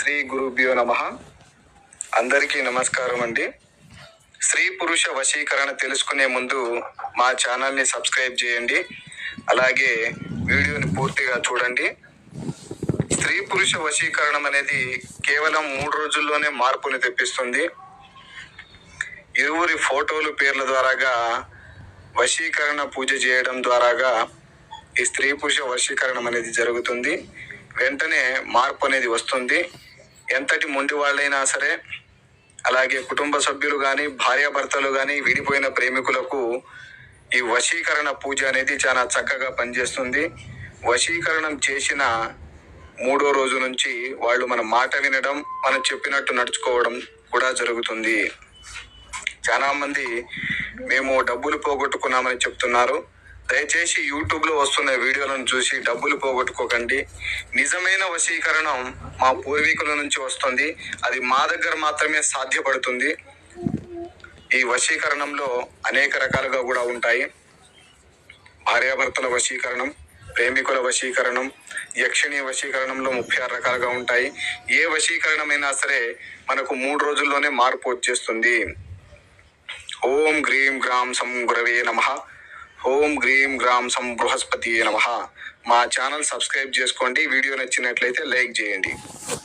శ్రీ గురుభ్యో నమః. అందరికీ నమస్కారం అండి. స్త్రీ పురుష వశీకరణ తెలుసుకునే ముందు మా ఛానల్ని సబ్స్క్రైబ్ చేయండి. అలాగే వీడియోని పూర్తిగా చూడండి. స్త్రీ పురుష వశీకరణం అనేది కేవలం 3 రోజుల్లోనే మార్పుని తెప్పిస్తుంది. ఇరువురి ఫోటోలు పేర్ల ద్వారాగా వశీకరణ పూజ చేయడం ద్వారాగా ఈ స్త్రీ పురుష వశీకరణం అనేది జరుగుతుంది. వెంటనే మార్పు అనేది వస్తుంది. ఎంతటి మొండి వాళ్ళైనా సరే, అలాగే కుటుంబ సభ్యులు కానీ, భార్యాభర్తలు కానీ, విడిపోయిన ప్రేమికులకు ఈ వశీకరణ పూజ అనేది చాలా చక్కగా పనిచేస్తుంది. వశీకరణం చేసిన 3వ రోజు నుంచి వాళ్ళు మన మాట వినడం, మనం చెప్పినట్టు నడుచుకోవడం కూడా జరుగుతుంది. చాలా మంది మేము డబ్బులు పోగొట్టుకున్నామని చెప్తున్నారు. దయచేసి యూట్యూబ్లో వస్తున్న వీడియోలను చూసి డబ్బులు పోగొట్టుకోకండి. నిజమైన వశీకరణం మా పూర్వీకుల నుంచి వస్తుంది. అది మా దగ్గర మాత్రమే సాధ్యపడుతుంది. ఈ వశీకరణంలో అనేక రకాలుగా కూడా ఉంటాయి. భార్యాభర్తల వశీకరణం, ప్రేమికుల వశీకరణం, యక్షిణీ వశీకరణంలో 36 రకాలుగా ఉంటాయి. ఏ వశీకరణమైనా సరే మనకు 3 రోజుల్లోనే మార్పు వచ్చేస్తుంది. ఓం గ్రీం గ్రాం సం గురవే నమః. ఓం గ్రీం గ్రాం సం బృహస్పతియే నమః. మా ఛానల్ సబ్స్క్రైబ్ చేసుకోండి. వీడియో నచ్చినట్లయితే లైక్ చేయండి.